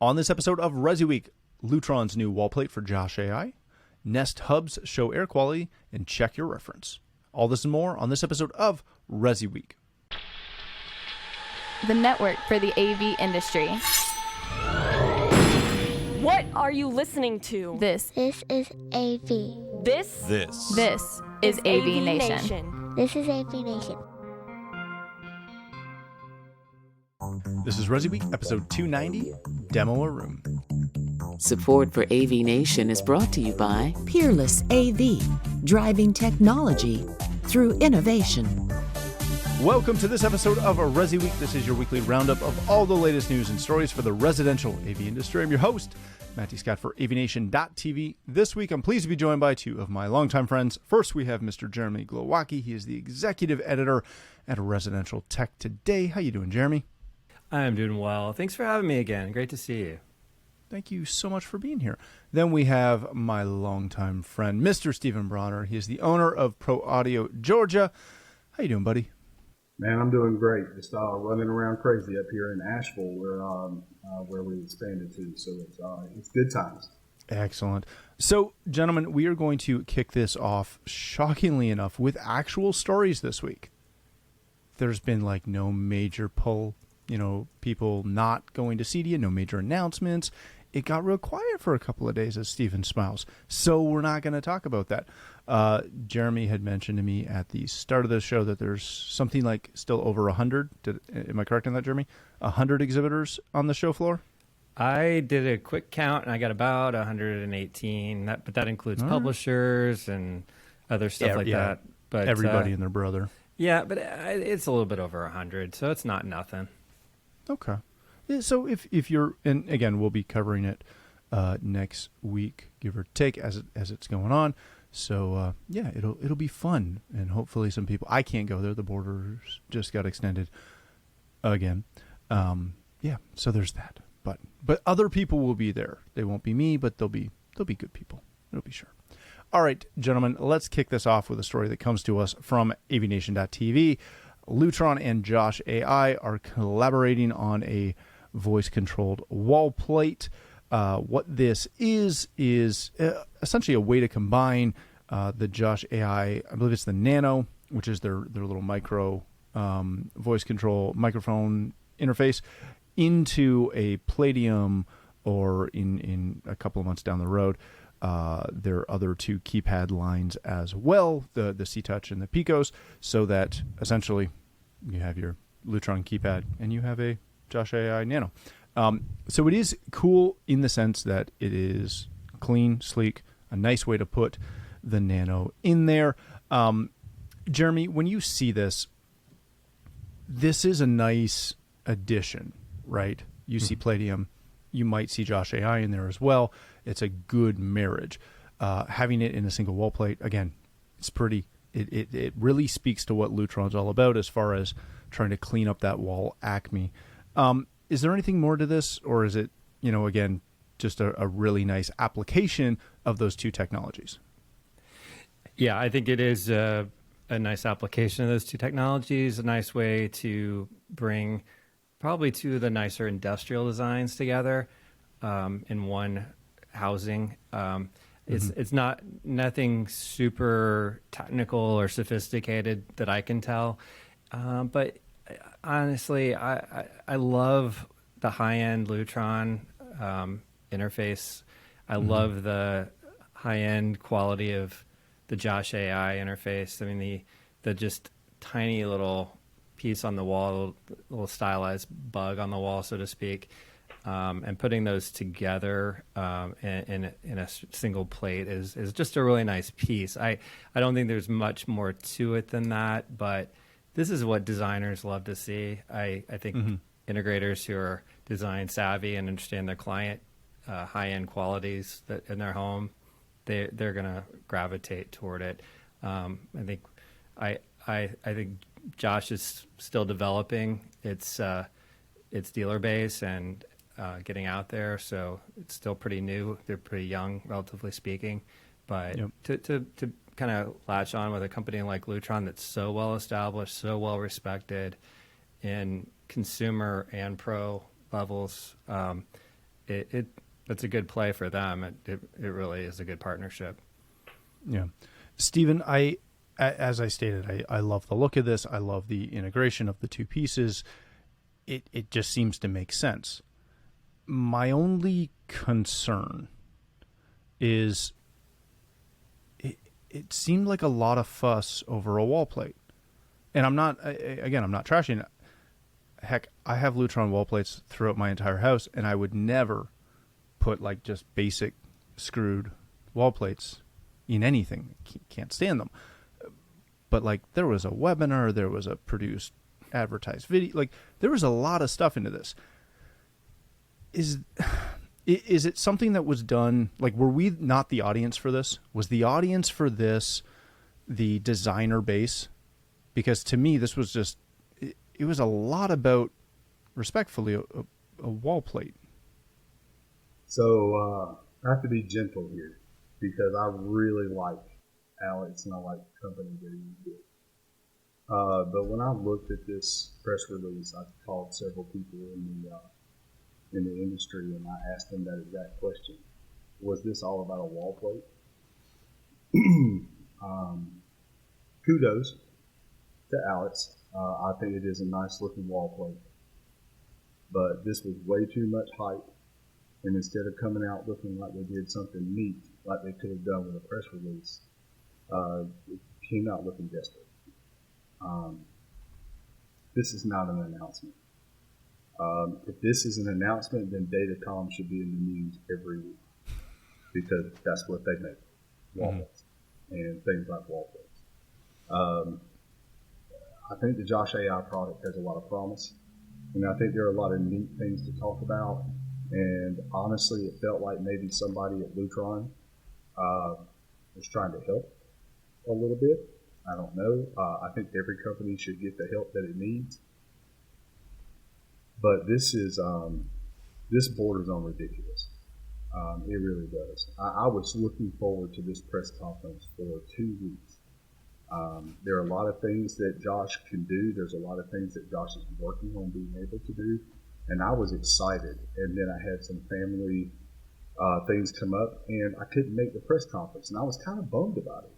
On this episode of ResiWeek, Lutron's new wall plate for Josh AI, Nest Hubs show air quality, and check your reference. All this and more on this episode of ResiWeek. The network for the AV industry. What are you listening to? This is AV. This is AVNation. This is AVNation. This is ResiWeek, episode 290, Demo a Room. Support for AVNation is brought to you by Peerless AV, driving technology through innovation. Welcome to this episode of ResiWeek. This is your weekly roundup of all the latest news and stories for the residential AV industry. I'm your host, Matty Scott for AVNation.tv. This week, I'm pleased to be joined by two of my longtime friends. First, we have Mr. Jeremy Glowacki. He is the executive editor at Residential Tech Today. How you doing, Jeremy? I'm doing well. Thanks for having me again. Great to see you. Thank you so much for being here. Then we have my longtime friend, Mr. Stephen Brawner. He is the owner of ProAudio Georgia. How you doing, buddy? Man, I'm doing great. Just running around crazy up here in Asheville, where we expanded to. So it's good times. Excellent. So, gentlemen, we are going to kick this off, shockingly enough, with actual stories this week. There's been like no major pull. People not going to CEDIA, no major announcements. It got real quiet for a couple of days, as Stephen smiles. So we're not going to talk about that. Jeremy had mentioned to me at the start of the show that there's something like still over 100. Am I correct on that, Jeremy? 100 exhibitors on the show floor? I did a quick count, and I got about 118. But that includes publishers and other stuff that. But everybody and their brother. Yeah, but it's a little bit over 100, so it's not nothing. Okay. Yeah, so if you're, and again, we'll be covering it next week, give or take, as it's going on. So it'll be fun, and hopefully some people. I can't go there. The borders just got extended again. So there's that. But other people will be there. They won't be me, but they'll be good people. It'll be sure. All right, gentlemen, let's kick this off with a story that comes to us from AVNation.tv. Lutron and Josh AI are collaborating on a voice-controlled wall plate. What this is essentially a way to combine the Josh AI, I believe it's the Nano, which is their little micro voice control microphone interface, into a Palladium, or in a couple of months down the road, their other two keypad lines as well, the C-Touch and the Picos, so that essentially you have your Lutron keypad and you have a Josh AI Nano. So it is cool in the sense that it is clean, sleek, a nice way to put the Nano in there. Jeremy, when you see this is a nice addition, right? You see Palladium, you might see Josh AI in there as well. It's a good marriage. Having it in a single wall plate, again, it's pretty. It really speaks to what Lutron's all about as far as trying to clean up that wall acme. Is there anything more to this, or is it, again, just a really nice application of those two technologies? Yeah, I think it is a nice application of those two technologies, a nice way to bring probably two of the nicer industrial designs together in one housing. It's nothing super technical or sophisticated that I can tell, but honestly, I love the high-end Lutron interface. I love the high-end quality of the Josh AI interface. I mean, the just tiny little piece on the wall, little stylized bug on the wall, so to speak, and putting those together in a single plate is just a really nice piece. I don't think there's much more to it than that, but this is what designers love to see. I think integrators who are design savvy and understand their client high-end qualities that in their home, they're going to gravitate toward it. I think Josh is still developing its dealer base and getting out there, so it's still pretty new. They're pretty young, relatively speaking, but to kind of latch on with a company like Lutron that's so well established, so well respected in consumer and pro levels, it's a good play for them. It really is a good partnership. Yeah. Stephen, as I stated, I love the look of this. I love the integration of the two pieces. It just seems to make sense. My only concern is it seemed like a lot of fuss over a wall plate. And I'm not trashing it. Heck, I have Lutron wall plates throughout my entire house, and I would never put like just basic screwed wall plates in anything. Can't stand them. But like there was a webinar, there was a produced advertised video, like there was a lot of stuff into this. Is it something that was done, like were we not the audience for this? Was the audience for this the designer base? Because to me this was just it was a lot about, respectfully, a wall plate. So I have to be gentle here because I really like Alex and I like the company that he did. But when I looked at this press release, I called several people in the industry and I asked them that exact question: was this all about a wall plate? Kudos to Alex. I think it is a nice looking wall plate, but this was way too much hype. And instead of coming out looking like they did something neat, like they could have done with a press release, it came out looking desperate. This is not an announcement. If this is an announcement, then Datacom should be in the news every week because that's what they make, wall plates and things like wall plates. I think the Josh AI product has a lot of promise, and I think there are a lot of neat things to talk about. And honestly, it felt like maybe somebody at Lutron was trying to help a little bit. I don't know. I think every company should get the help that it needs. But this borders on ridiculous. It really does. I was looking forward to this press conference for 2 weeks. There are a lot of things that Josh can do. There's a lot of things that Josh is working on being able to do. And I was excited. And then I had some family things come up, and I couldn't make the press conference. And I was kind of bummed about it.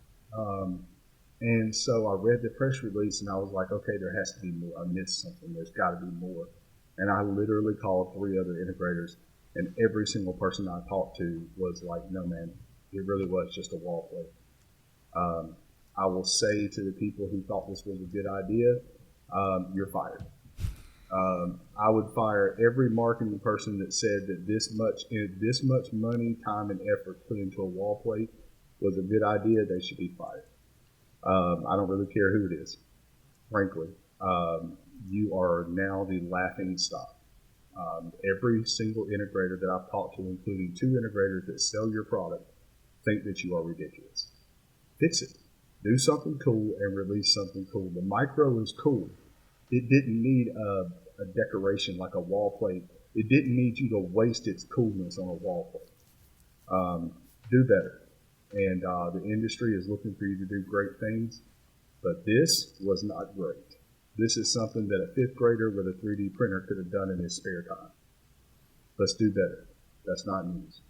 And so I read the press release, and I was like, okay, there has to be more. I missed something. There's got to be more. And I literally called 3 other integrators, and every single person I talked to was like, no, man, it really was just a wall plate. I will say to the people who thought this was a good idea, you're fired. I would fire every marketing person that said that this much money, time, and effort put into a wall plate was a good idea. They should be fired. I don't really care who it is, frankly. You are now the laughing stock. Every single integrator that I've talked to, including 2 integrators that sell your product, think that you are ridiculous. Fix it. Do something cool and release something cool. The micro is cool. It didn't need a decoration like a wall plate. It didn't need you to waste its coolness on a wall plate. Do better. And the industry is looking for you to do great things, but this was not great. This is something that a 5th grader with a 3D printer could have done in his spare time. Let's do better. That's not news.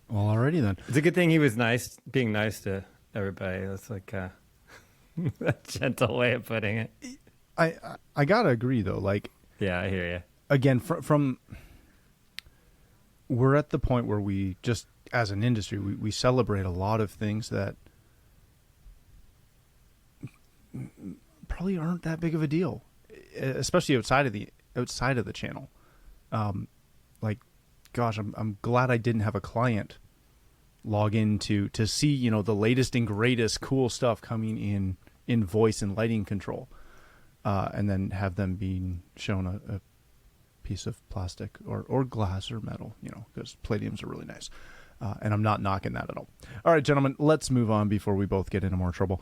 Well, alrighty then. It's a good thing he was being nice to everybody. That's like a gentle way of putting it. I gotta agree though. Like, yeah, I hear you. Again, from we're at the point where we just, as an industry, we celebrate a lot of things that probably aren't that big of a deal, especially outside of the channel. Like, gosh, I'm glad I didn't have a client log in to see, the latest and greatest cool stuff coming in voice and lighting control, and then have them being shown a piece of plastic or glass or metal, because palladiums are really nice. And I'm not knocking that at all. All right, gentlemen, let's move on before we both get into more trouble.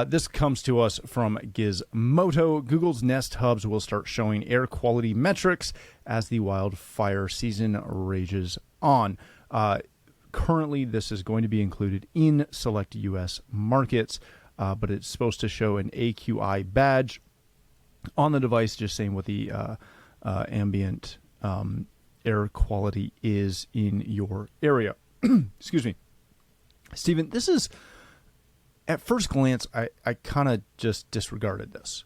This comes to us from Gizmodo. Google's Nest Hubs will start showing air quality metrics as the wildfire season rages on. Currently, this is going to be included in select U.S. markets, but it's supposed to show an AQI badge on the device, just saying what the ambient air quality is in your area. Excuse me. Stephen, this is, at first glance, I kind of just disregarded this.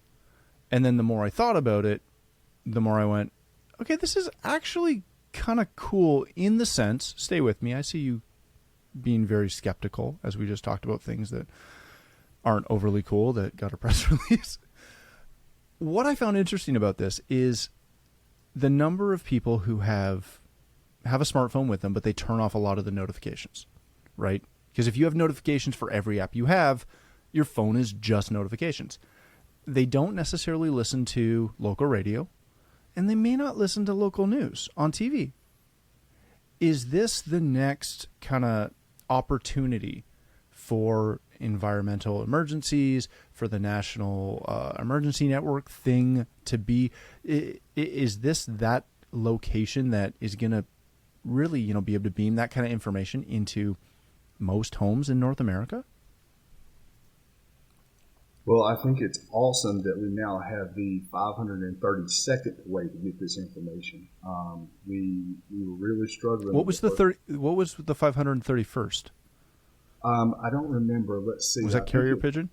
And then the more I thought about it, the more I went, okay, this is actually kind of cool in the sense, stay with me, I see you being very skeptical as we just talked about things that aren't overly cool that got a press release. What I found interesting about this is the number of people who have a smartphone with them, but they turn off a lot of the notifications, right? Because if you have notifications for every app you have, your phone is just notifications. They don't necessarily listen to local radio, and they may not listen to local news on TV. Is this the next kind of opportunity for environmental emergencies, for the National Emergency Network thing to be? Is this that location that is going to really, be able to beam that kind of information into most homes in North America? Well, I think it's awesome that we now have the 532nd way to get this information. We were really struggling. What was the 531st? I don't remember. Let's see. Was that carrier pigeon?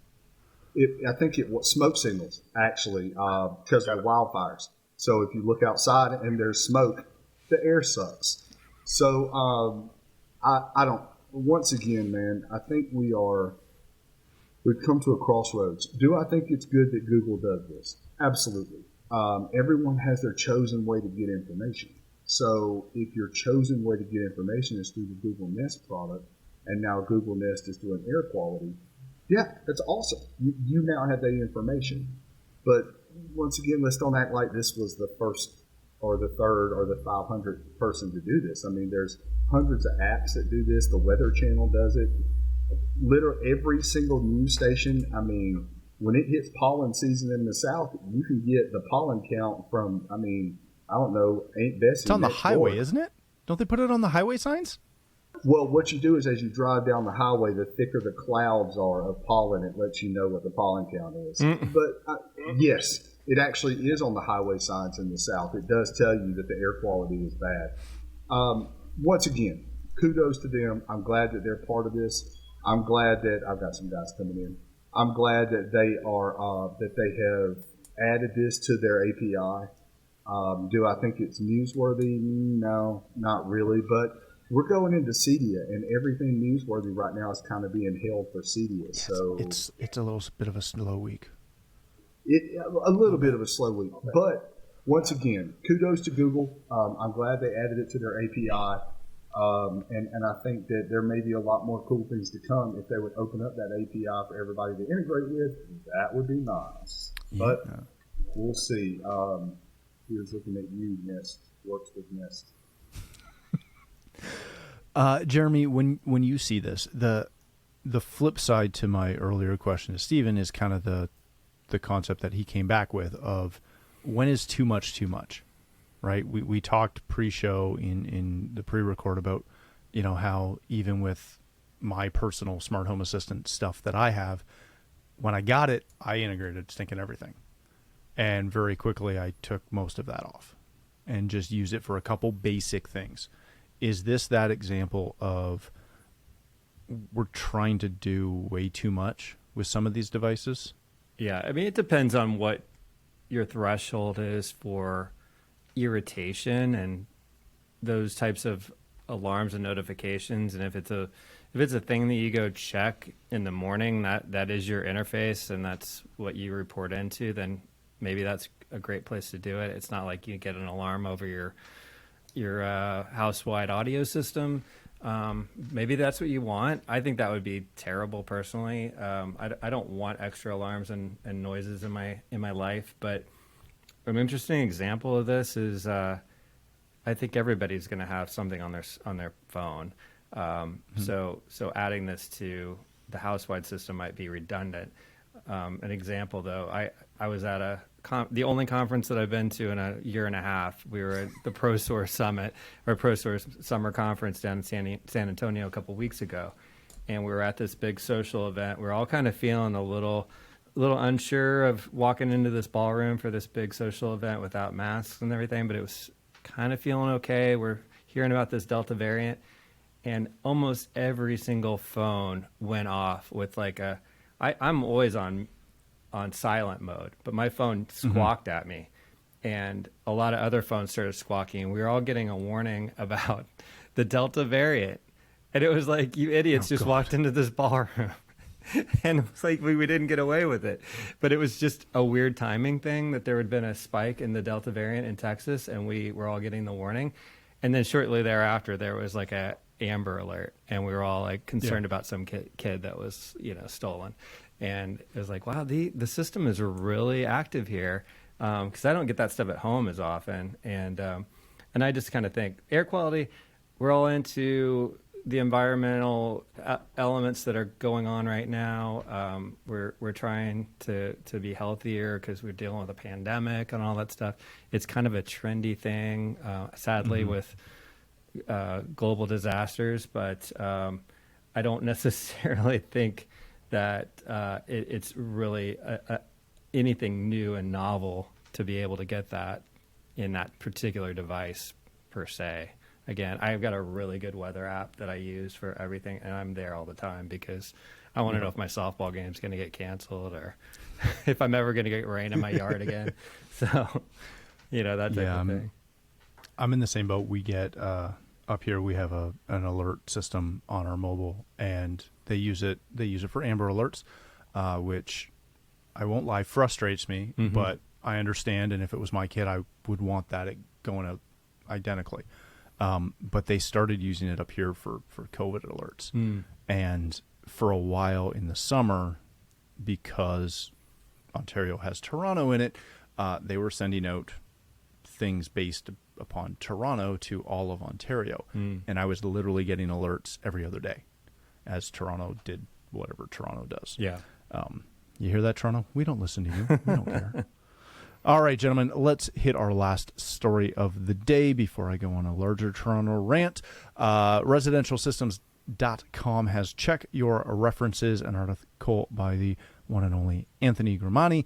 I think it was smoke signals, actually, because of wildfires. So if you look outside and there's smoke, the air sucks. So I don't. Once again, man, I think we've come to a crossroads. Do I think it's good that Google does this? Absolutely. Everyone has their chosen way to get information. So if your chosen way to get information is through the Google Nest product, and now Google Nest is doing air quality, yeah, that's awesome. You now have that information. But once again, let's don't act like this was the first or the third or the 500th person to do this. I mean, there's hundreds of apps that do this. The Weather Channel does it. Literally every single news station. I mean, when it hits pollen season in the South, you can get the pollen count from, I don't know, Aunt Bessie. It's on the highway, isn't it? Don't they put it on the highway signs? Well, what you do is as you drive down the highway, the thicker the clouds are of pollen, it lets you know what the pollen count is. But yes, it actually is on the highway signs in the South. It does tell you that the air quality is bad. Once again, kudos to them. I'm glad that they're part of this. I'm glad that I've got some guys coming in. I'm glad that they are that they have added this to their API. Do I think it's newsworthy? No, not really. But we're going into CEDIA, and everything newsworthy right now is kind of being held for CEDIA. Yes, so it's a little bit of a slow week. A little bit of a slow week. But once again, kudos to Google. I'm glad they added it to their API. And I think that there may be a lot more cool things to come if they would open up that API for everybody to integrate with. That would be nice. Yeah. But we'll see. Here's looking at you, Nest. Works with Nest. Jeremy, when you see this, the flip side to my earlier question to Stephen is kind of the concept that he came back with of when is too much, right? We talked pre-show in the pre-record about, how even with my personal smart home assistant stuff that I have, when I got it, I integrated stinking everything. And very quickly I took most of that off and just used it for a couple basic things. Is this that example of we're trying to do way too much with some of these devices? Yeah, I mean, it depends on what your threshold is for irritation and those types of alarms and notifications. And if it's a thing that you go check in the morning, that is your interface and that's what you report into, then maybe that's a great place to do it. It's not like you get an alarm over your house-wide audio system. Maybe that's what you want. I think that would be terrible personally. I don't want extra alarms and noises in my life, but an interesting example of this is I think everybody's going to have something on their phone. So adding this to the house-wide system might be redundant. An example though, I was at the only conference that I've been to in a year and a half. We were at the ProSource Summit or ProSource Summer Conference down in San Antonio a couple weeks ago, and we were at this big social event. We're all kind of feeling a little unsure of walking into this ballroom for this big social event without masks and everything, but it was kind of feeling okay. We're hearing about this Delta variant, and almost every single phone went off with like I'm always on silent mode, but my phone squawked at me, and a lot of other phones started squawking. We were all getting a warning about the Delta variant, and it was like, you idiots just walked into this ballroom. And it was like we didn't get away with it. But it was just a weird timing thing that there had been a spike in the Delta variant in Texas, and we were all getting the warning. And then shortly thereafter, there was like a Amber Alert, and we were all like concerned about some kid that was, stolen. And it was like, wow, the system is really active here, because I don't get that stuff at home as often. And I just kind of think air quality, we're all into the environmental elements that are going on right now. We're trying to be healthier because we're dealing with a pandemic and all that stuff. It's kind of a trendy thing, sadly, with global disasters. But I don't necessarily think that it's really anything new and novel to be able to get that in that particular device per se. Again, I've got a really good weather app that I use for everything, and I'm there all the time because I want to know if my softball game's going to get canceled or if I'm ever going to get rain in my yard again. So, that type of thing. I'm in the same boat. We get up here. We have an alert system on our mobile, and they use it. They use it for Amber Alerts, which I won't lie frustrates me, but I understand. And if it was my kid, I would want that going out identically. But they started using it up here for COVID alerts. And for a while in the summer, because Ontario has Toronto in it, they were sending out things based upon Toronto to all of Ontario. And I was literally getting alerts every other day as Toronto did whatever Toronto does. Yeah. You hear that, Toronto? We don't listen to you. We don't care. All right, gentlemen, let's hit our last story of the day before I go on a larger Toronto rant. Residentialsystems.com has Check Your References, an article by the one and only Anthony Gramani.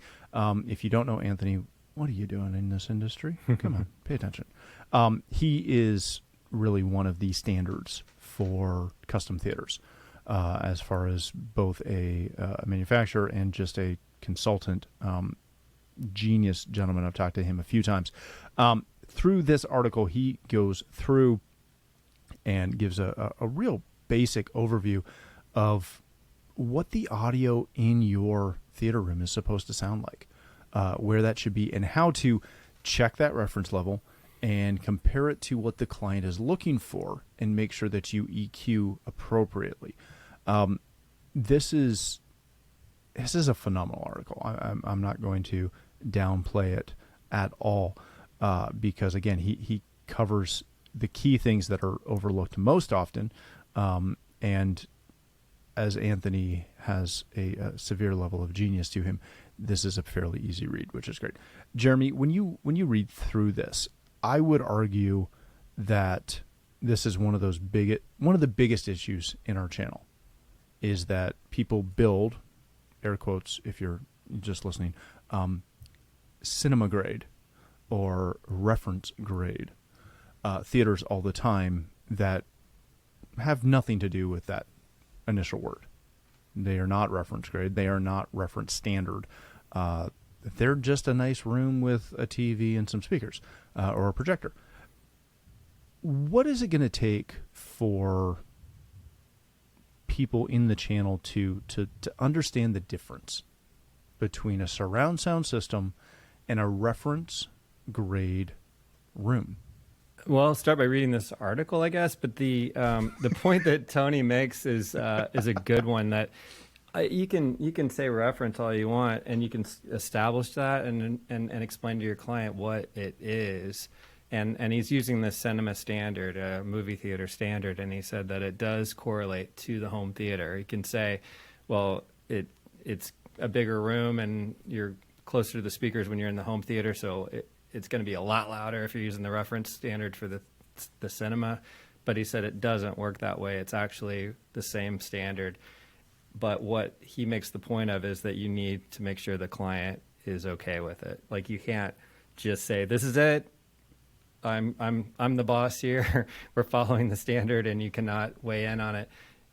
If you don't know Anthony, what are you doing in this industry? Come on, pay attention. He is really one of the standards for custom theaters, as far as both a manufacturer and just a consultant. Genius gentleman. I've talked to him a few times. Through this article, he goes through and gives a real basic overview of what the audio in your theater room is supposed to sound like, where that should be, and how to check that reference level and compare it to what the client is looking for and make sure that you EQ appropriately. This is a phenomenal article. I'm not going to downplay it at all, because again, he covers the key things that are overlooked most often, and as Anthony has a severe level of genius to him, this is a fairly easy read, which is great. Jeremy, when you read through this, I would argue that this is one of the biggest issues in our channel, is that people build, air quotes if you're just listening, cinema grade or reference grade theaters all the time that have nothing to do with that initial word. They are not reference grade. They are not reference standard. They're just a nice room with a TV and some speakers or a projector. What is it going to take for people in the channel to understand the difference between a surround sound system and a reference grade room? Well, I'll start by reading this article, I guess. But the point that Tony makes is a good one. That you can say reference all you want, and you can establish that and explain to your client what it is. And he's using the cinema standard, movie theater standard, and he said that it does correlate to the home theater. He can say, well, it's a bigger room and you're closer to the speakers when you're in the home theater, so it's going to be a lot louder if you're using the reference standard for the cinema. But he said it doesn't work that way. It's actually the same standard. But what he makes the point of is that you need to make sure the client is okay with it. Like, you can't just say, this is it, I'm the boss here. We're following the standard, and you cannot weigh in on it.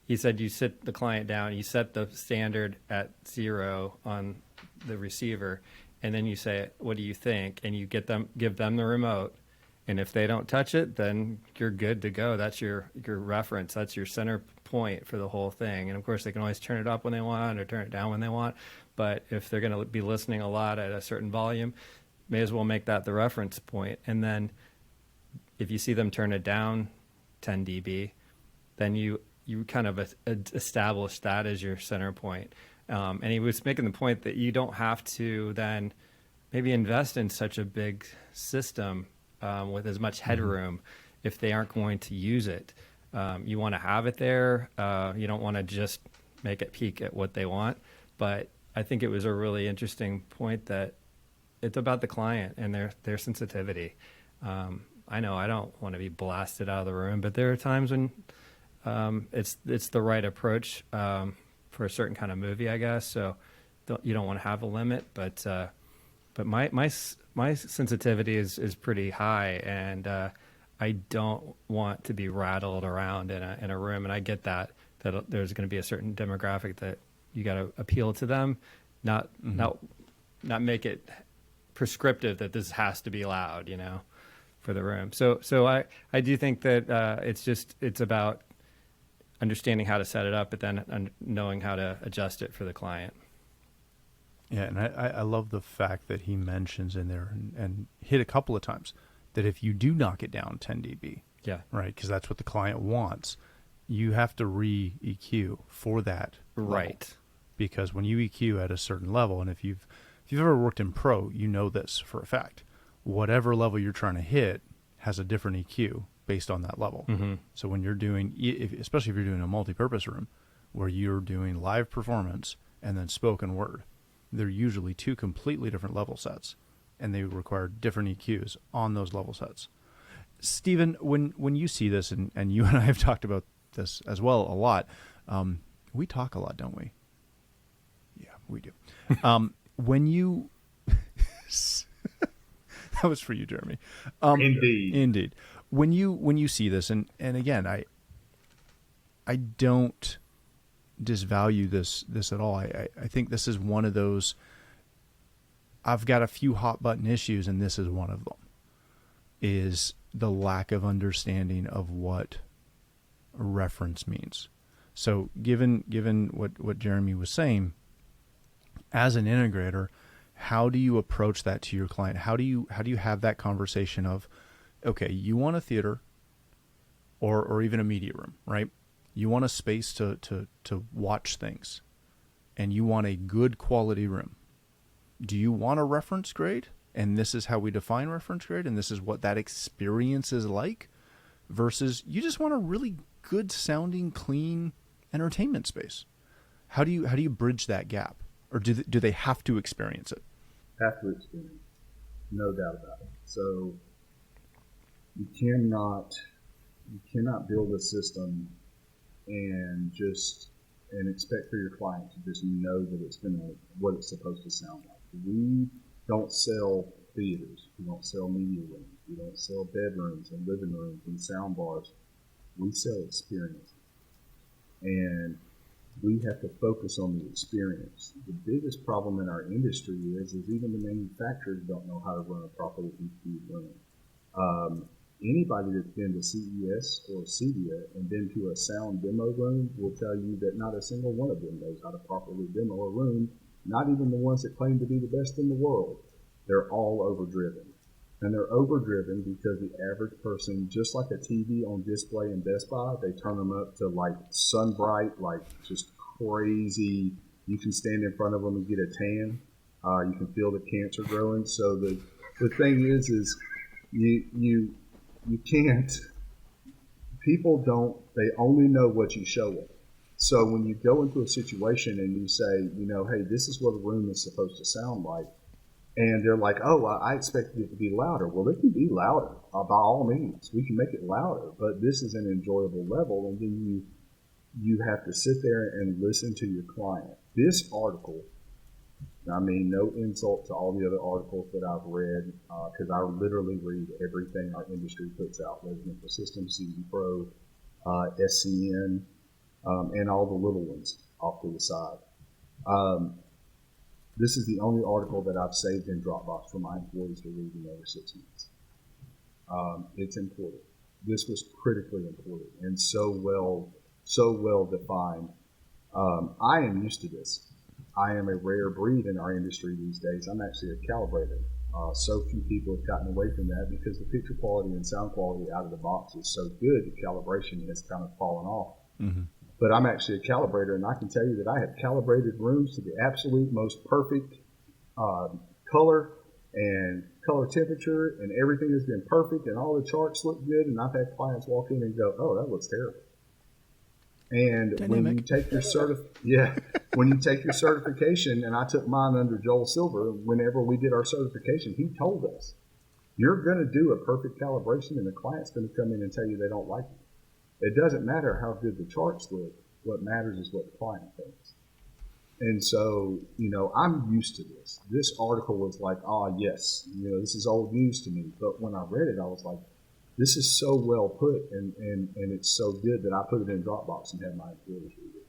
He said you sit the client down, you set the standard at 0 on the receiver, and then you say, "What do you think?" And you give them the remote. And if they don't touch it, then you're good to go. That's your reference. That's your center point for the whole thing. And of course, they can always turn it up when they want or turn it down when they want. But if they're going to be listening a lot at a certain volume, may as well make that the reference point. And then if you see them turn it down 10 dB, then you kind of establish that as your center point. And he was making the point that you don't have to then maybe invest in such a big system with as much headroom if they aren't going to use it. You want to have it there. You don't want to just make it peak at what they want. But I think it was a really interesting point that it's about the client and their sensitivity. I know I don't want to be blasted out of the room, but there are times when it's the right approach for a certain kind of movie, I guess. So you don't want to have a limit, but my sensitivity is pretty high, and I don't want to be rattled around in a room. And I get that there's going to be a certain demographic that you got to appeal to them, not make it prescriptive that this has to be loud, for the room. So I do think that it's about understanding how to set it up, but then knowing how to adjust it for the client. Yeah, and I love the fact that he mentions in there and hit a couple of times that if you do knock it down 10 dB, yeah, right, because that's what the client wants, you have to re-EQ for that right level. Because when you EQ at a certain level, and if you've ever worked in Pro, you know this for a fact. Whatever level you're trying to hit has a different EQ based on that level. Mm-hmm. So when you're doing, especially if you're doing a multi-purpose room where you're doing live performance and then spoken word, they're usually two completely different level sets, and they require different EQs on those level sets. Stephen, when you see this, and you and I have talked about this as well a lot, we talk a lot, don't we? Yeah, we do. When you... That was for you, Jeremy. Indeed. When you see this, and again, I don't disvalue this at all. I think this is one of those, I've got a few hot button issues, and this is one of them, is the lack of understanding of what a reference means. So given what Jeremy was saying, as an integrator, how do you approach that to your client? How do you have that conversation of, okay, you want a theater or even a media room, right? You want a space to watch things, and you want a good quality room. Do you want a reference grade? And this is how we define reference grade, and this is what that experience is like, versus you just want a really good sounding, clean entertainment space. How do you bridge that gap? Or do they have to experience it? Have to experience, no doubt about it. So you cannot build a system and expect for your client to just know that it's what it's supposed to sound like. We don't sell theaters. We don't sell media rooms. We don't sell bedrooms and living rooms and sound bars. We sell experiences. And we have to focus on the experience. The biggest problem in our industry is even the manufacturers don't know how to run a properly EQ'd room. Anybody that's been to CES or CEDIA and been to a sound demo room will tell you that not a single one of them knows how to properly demo a room, not even the ones that claim to be the best in the world. They're all overdriven. And they're overdriven because the average person, just like a TV on display in Best Buy, they turn them up to like sun bright, like just crazy. You can stand in front of them and get a tan. You can feel the cancer growing. So the thing is you can't. People don't. They only know what you show them. So when you go into a situation and you say, hey, this is what a room is supposed to sound like. And they're like, oh, I expected it to be louder. Well, it can be louder, by all means. We can make it louder, but this is an enjoyable level, and then you have to sit there and listen to your client. This article, I mean, no insult to all the other articles that I've read, because I literally read everything our industry puts out, Residential Systems, CD Pro, SCN, and all the little ones off to the side. This is the only article that I've saved in Dropbox for my employees to read in over 6 months. It's important. This was critically important and so well defined. I am used to this. I am a rare breed in our industry these days. I'm actually a calibrator. So few people have gotten away from that because the picture quality and sound quality out of the box is so good, the calibration has kind of fallen off. Mm-hmm. But I'm actually a calibrator, and I can tell you that I have calibrated rooms to the absolute most perfect color and color temperature, and everything has been perfect, and all the charts look good, and I've had clients walk in and go, "Oh, that looks terrible." And Dynamic. when you take your when you take your certification, and I took mine under Joel Silver, whenever we did our certification, he told us, "You're going to do a perfect calibration, and the client's going to come in and tell you they don't like it. It doesn't matter how good the charts look. What matters is what the client thinks." And so, I'm used to this. This article was like, yes, this is old news to me. But when I read it, I was like, this is so well put, and it's so good that I put it in Dropbox and had my employees read it.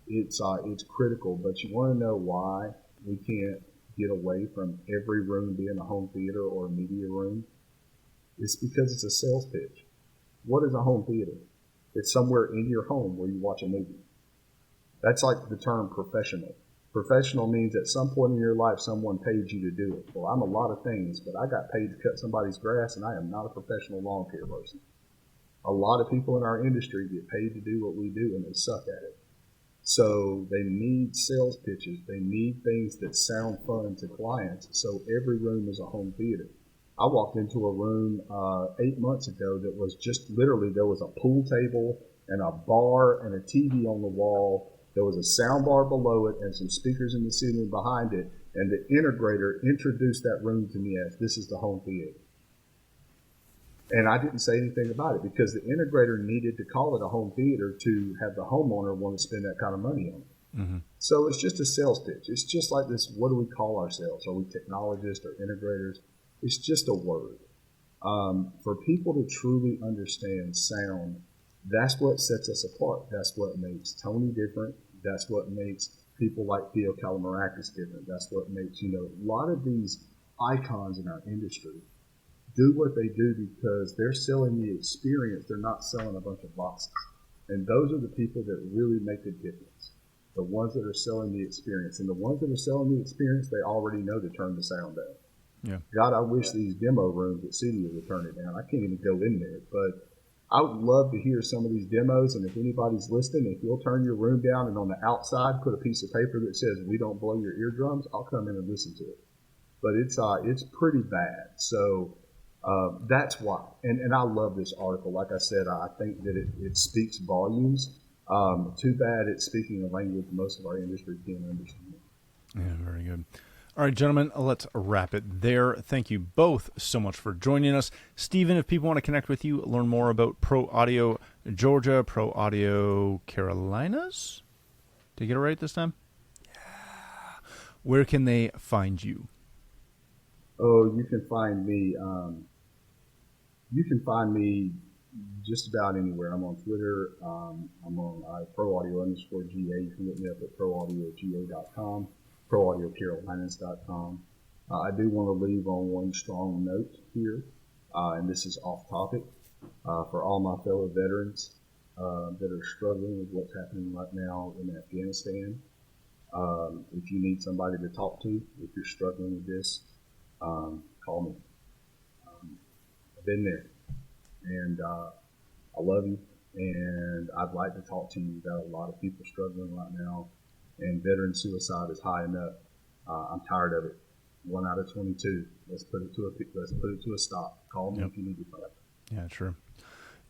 It's critical, but you want to know why we can't get away from every room being a home theater or a media room? It's because it's a sales pitch. What is a home theater? It's somewhere in your home where you watch a movie. That's like the term professional. Professional means at some point in your life someone paid you to do it. Well, I'm a lot of things, but I got paid to cut somebody's grass, and I am not a professional lawn care person. A lot of people in our industry get paid to do what we do, and they suck at it. So they need sales pitches. They need things that sound fun to clients. So every room is a home theater. I walked into a room 8 months ago that was just literally, there was a pool table and a bar and a TV on the wall. There was a sound bar below it and some speakers in the ceiling behind it. And the integrator introduced that room to me as, this is the home theater. And I didn't say anything about it because the integrator needed to call it a home theater to have the homeowner want to spend that kind of money on it. Mm-hmm. So it's just a sales pitch. It's just like this, what do we call ourselves? Are we technologists or integrators? It's just a word. For people to truly understand sound, that's what sets us apart. That's what makes Tony different. That's what makes people like Theo Calamarakis different. That's what makes, a lot of these icons in our industry do what they do because they're selling the experience. They're not selling a bunch of boxes. And those are the people that really make a difference. The ones that are selling the experience. And the ones that are selling the experience, they already know to turn the sound down. Yeah. God, I wish these demo rooms at CEDIA would turn it down. I can't even go in there, but I would love to hear some of these demos. And if anybody's listening, if you'll turn your room down and on the outside put a piece of paper that says, "We don't blow your eardrums," I'll come in and listen to it. But it's pretty bad. So that's why. And I love this article. Like I said, I think that it speaks volumes. Too bad it's speaking a language most of our industry can't understand. Yeah, very good. All right, gentlemen, let's wrap it there. Thank you both so much for joining us. Stephen, if people want to connect with you, learn more about ProAudio Georgia, ProAudio Carolinas. Did I get it right this time? Yeah. Where can they find you? Oh, you can find me. Just about anywhere. I'm on Twitter. I'm on ProAudio_GA. You can look me up at ProAudioGA.com. ProAudioCarolinas.com. I do want to leave on one strong note here, and this is off topic, for all my fellow veterans that are struggling with what's happening right now in Afghanistan. If you need somebody to talk to, if you're struggling with this, call me. I've been there, and I love you, and I'd like to talk to you. You've got a lot of people struggling right now. And veteran suicide is high enough. I'm tired of it. 1 out of 22. Let's put it to a stop. Call me if you need to talk. Yeah, true.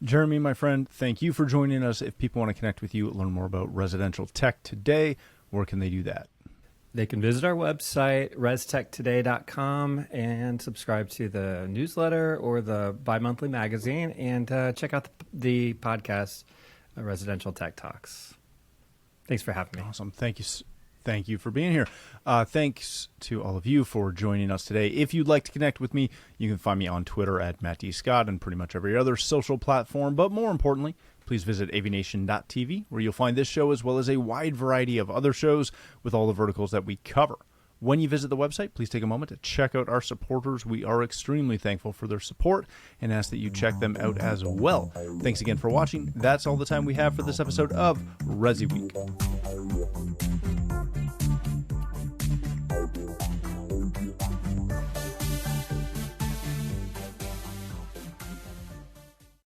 Jeremy, my friend, thank you for joining us. If people want to connect with you, learn more about residential tech today, where can they do that? They can visit our website, restechtoday.com, and subscribe to the newsletter or the bi-monthly magazine, and check out the podcast, Residential Tech Talks. Thanks for having me. Awesome. Thank Thank you for being here. Thanks to all of you for joining us today. If you'd like to connect with me, you can find me on Twitter at Matt D. Scott and pretty much every other social platform. But more importantly, please visit AVNation.tv, where you'll find this show as well as a wide variety of other shows with all the verticals that we cover. When you visit the website, please take a moment to check out our supporters. We are extremely thankful for their support and ask that you check them out as well. Thanks again for watching. That's all the time we have for this episode of ResiWeek.